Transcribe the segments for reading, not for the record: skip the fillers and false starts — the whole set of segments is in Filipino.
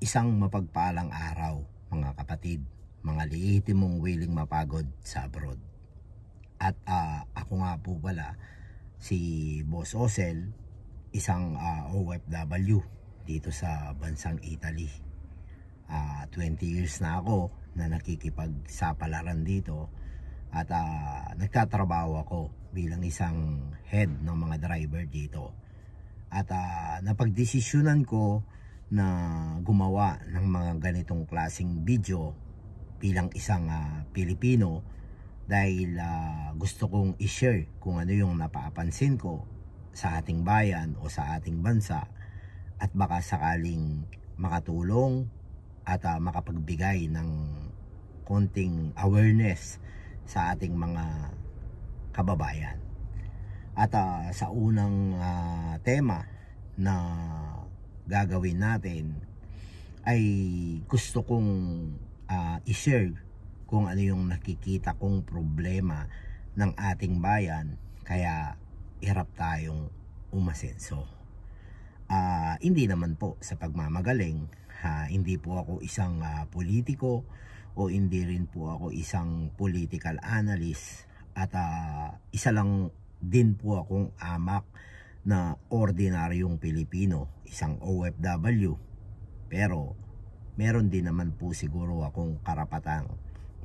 Isang mapagpalang araw, mga kapatid, mga lehitimong willing mapagod sa abroad. At ako nga po pala, si Boss Osel, isang OFW dito sa bansang Italy. 20 years na ako na nakikipagsapalaran dito at nagtatrabaho ako bilang isang head ng mga driver dito. At napagdesisyonan ko na gumawa ng mga ganitong klaseng video bilang isang Pilipino dahil gusto kong i-share kung ano yung napapansin ko sa ating bayan o sa ating bansa at baka sakaling makatulong at makapagbigay ng konting awareness sa ating mga kababayan. At sa unang tema na gagawin natin ay gusto kong i-share kung ano yung nakikita kong problema ng ating bayan kaya hirap tayong umasenso. Hindi naman po sa pagmamagaling, hindi po ako isang politiko o hindi rin po ako isang political analyst at isa lang din po akong amak na ordinaryong Pilipino, isang OFW. Pero meron din naman po siguro akong karapatang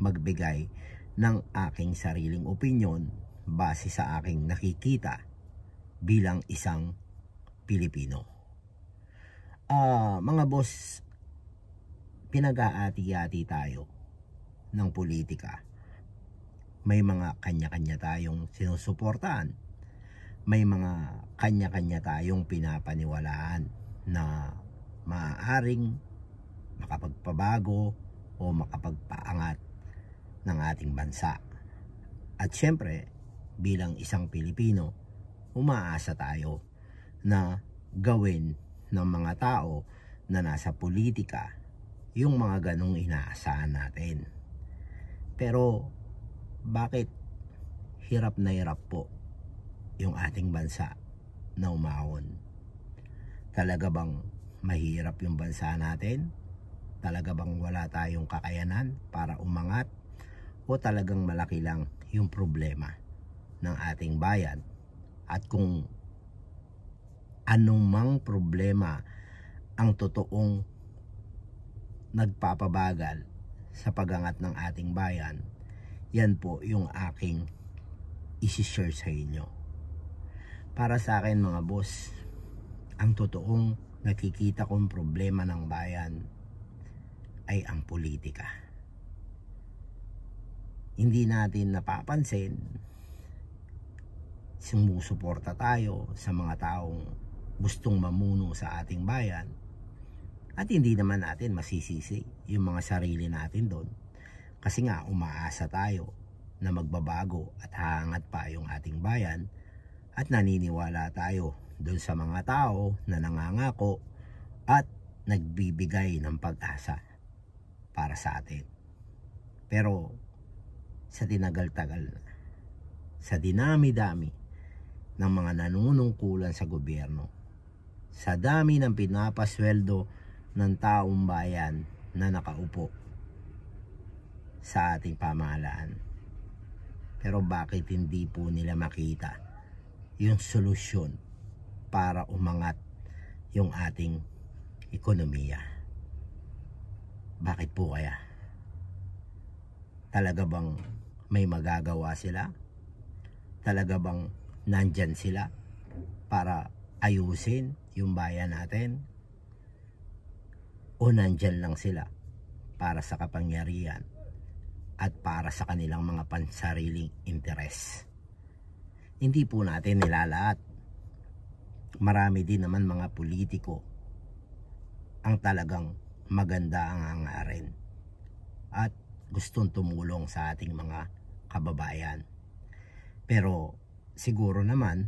magbigay ng aking sariling opinyon base sa aking nakikita bilang isang Pilipino. Mga boss, pinag-aati-ati tayo ng politika. May mga kanya-kanya tayong sinusuportahan. May mga kanya-kanya tayong pinapaniwalaan na maaaring makapagpabago o makapagpaangat ng ating bansa. At syempre, bilang isang Pilipino, umaasa tayo na gawin ng mga tao na nasa politika yung mga ganong inaasahan natin. Pero bakit hirap na hirap po yung ating bansa na umahon? Talaga bang mahirap yung bansa natin? Talaga bang wala tayong kakayanan para umangat? O talagang malaki lang yung problema ng ating bayan? At kung anumang problema ang totoong nagpapabagal sa pagangat ng ating bayan, yan po yung aking isi-share sa inyo. Para sa akin mga boss, ang totoong nakikita kong problema ng bayan ay ang politika. Hindi natin napapansin, sumusuporta tayo sa mga taong gustong mamuno sa ating bayan at hindi naman natin masisisi yung mga sarili natin doon kasi nga umaasa tayo na magbabago at haangat pa yung ating bayan at naniniwala tayo doon sa mga tao na nangangako at nagbibigay ng pag-asa para sa atin. Pero sa tinagal-tagal, sa dinami-dami ng mga nanunungkulan sa gobyerno, sa dami ng pinapasweldo ng taong bayan na nakaupo sa ating pamahalaan, pero bakit hindi po nila makita yung solusyon para umangat yung ating ekonomiya? Bakit po kaya? Talaga bang may magagawa sila? Talaga bang nandyan sila para ayusin yung bayan natin? O nandyan lang sila para sa kapangyarihan at para sa kanilang mga pansariling interes? Hindi po natin nilalahat. Marami din naman mga politiko ang talagang maganda ang hangarin at gustong tumulong sa ating mga kababayan. Pero siguro naman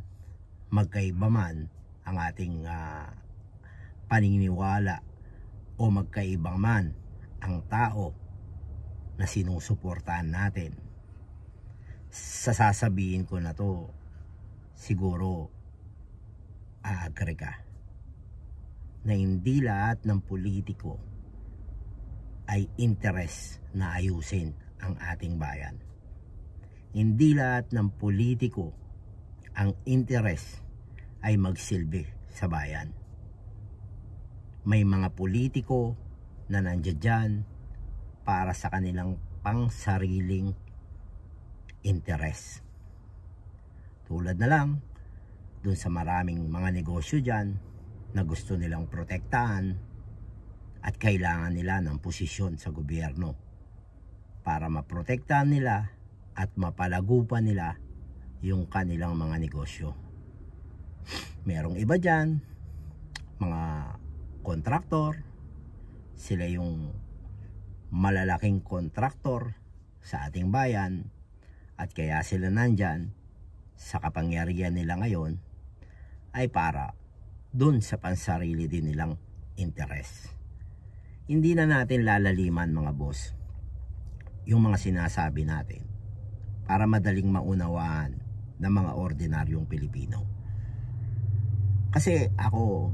magkaiba man ang ating paniniwala o magkaiba man ang tao na sinusuportahan natin. Sasabihin ko na to, siguro aagrega na hindi lahat ng politiko ay interes na ayusin ang ating bayan. Hindi lahat ng politiko ang interes ay magsilbi sa bayan. May mga politiko na nandiyan dyan para sa kanilang pangsariling interes. Tulad na lang dun sa maraming mga negosyo dyan na gusto nilang protektahan at kailangan nila ng posisyon sa gobyerno para maprotektahan nila at mapalagupan nila yung kanilang mga negosyo. Merong iba dyan, mga kontraktor, sila yung malalaking kontraktor sa ating bayan at kaya sila nandyan sa kapangyarihan nila ngayon ay para dun sa pansarili din nilang interes. Hindi na natin lalaliman mga boss yung mga sinasabi natin para madaling maunawaan ng mga ordinaryong Pilipino. Kasi ako,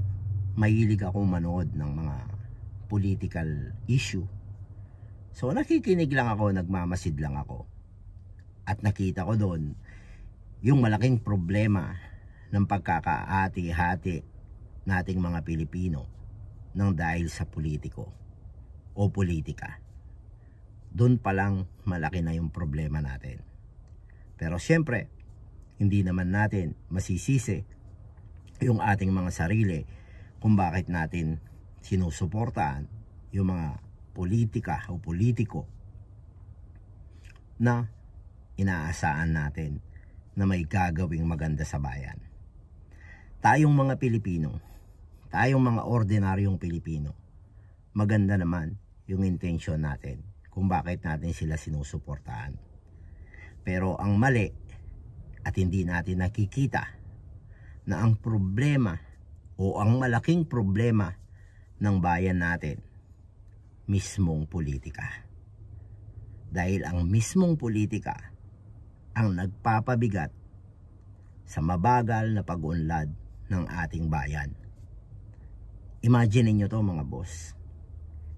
mahilig akong manood ng mga political issue. So nakikinig lang ako, nagmamasid lang ako. At nakita ko doon yung malaking problema ng pagkakaati-hati nating mga Pilipino nang dahil sa politiko o politika. Doon pa lang malaki na yung problema natin. Pero siyempre, hindi naman natin masisisi yung ating mga sarili kung bakit natin sinusuportaan yung mga politika o politiko na inaasahan natin na may gagawing maganda sa bayan. Tayong mga Pilipino, tayong mga ordinaryong Pilipino, maganda naman yung intensyon natin kung bakit natin sila sinusuportahan. Pero ang mali at hindi natin nakikita na ang problema o ang malaking problema ng bayan natin, mismong politika. Dahil ang mismong politika ang nagpapabigat sa mabagal na pag-unlad ng ating bayan. Imagine niyo to mga boss.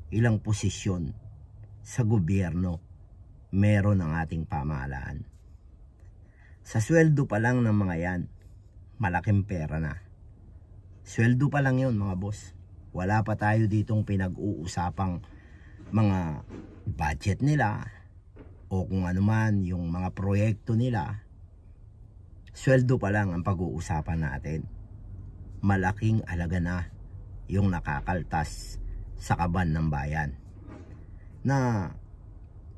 Ilang posisyon sa gobyerno meron ang ating pamahalaan. Sa sweldo pa lang ng mga yan, malaking pera na. Sweldo pa lang yun mga boss. Wala pa tayo ditong pinag-uusapang mga budget nila o kung ano man yung mga proyekto nila. Sweldo pa lang ang pag-uusapan natin. Malaking alaga na yung nakakaltas sa kaban ng bayan. Na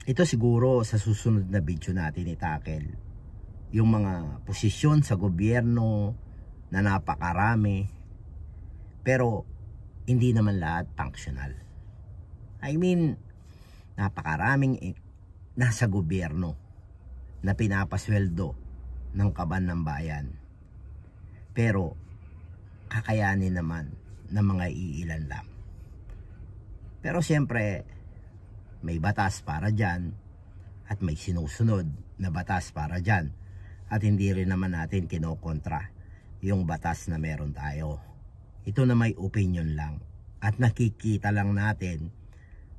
ito siguro sa susunod na video natin itakel yung mga posisyon sa gobyerno na napakarami, pero hindi naman lahat functional. I mean, napakaraming nasa gobyerno na pinapasweldo ng kaban ng bayan, pero kakayanin naman ng mga iilan lang. Pero siyempre may batas para dyan at may sinusunod na batas para dyan, at hindi rin naman natin kinokontra yung batas na meron tayo. Ito na may opinion lang at nakikita lang natin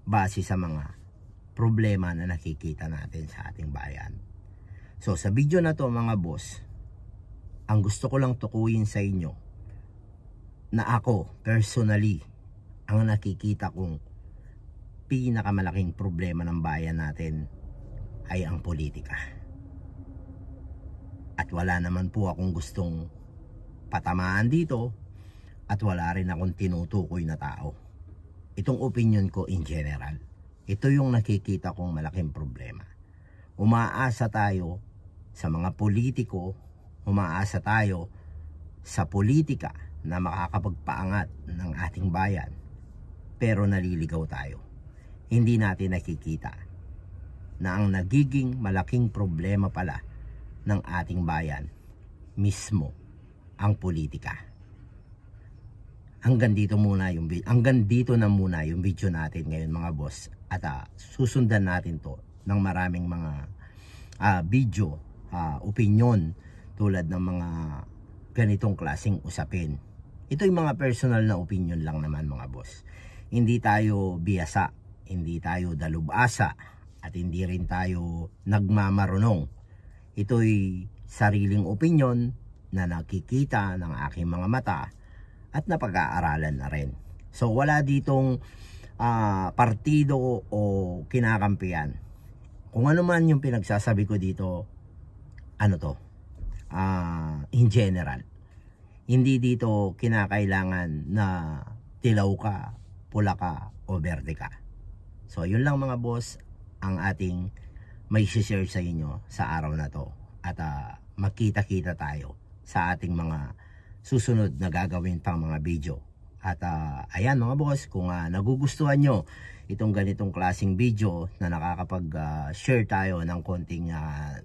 base sa mga problema na nakikita natin sa ating bayan. So sa video na to mga boss, ang gusto ko lang tukuyin sa inyo na ako personally ang nakikita kong pinakamalaking problema ng bayan natin ay ang politika. At wala naman po akong gustong patamaan dito at wala rin akong tinutukoy na tao. Itong opinion ko in general. Ito yung nakikita kong malaking problema. Umaasa tayo sa mga politiko, umaasa tayo sa politika na makakapagpaangat ng ating bayan, pero naliligaw tayo. Hindi natin nakikita na ang nagiging malaking problema pala ng ating bayan mismo ang politika. Hanggang dito na muna yung video natin ngayon mga boss, at susundan natin to ng maraming mga video, opinion tulad ng mga ganitong klaseng usapin. Ito yung mga personal na opinion lang naman mga boss. Hindi tayo biyasa, hindi tayo dalubasa, at hindi rin tayo nagmamarunong. Ito'y sariling opinyon na nakikita ng aking mga mata at napag-aaralan na rin. So wala ditong partido o kinakampihan. Kung ano man yung pinagsasabi ko dito, ano to, in general. Hindi dito kinakailangan na tilaw ka, pula ka, o berde ka. So yun lang mga boss ang ating may share sa inyo sa araw na to. At magkita-kita tayo sa ating mga susunod na gagawin pang mga video. At ayan mga boss, kung nagugustuhan nyo itong ganitong klaseng video na nakakapag-share tayo ng konting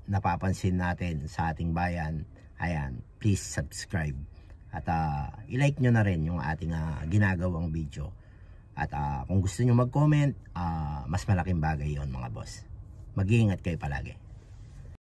napapansin natin sa ating bayan, ayan, please subscribe. At i-like nyo na rin yung ating ginagawang video. At kung gusto nyo mag-comment, mas malaking bagay yon mga boss. Mag-iingat kayo palagi.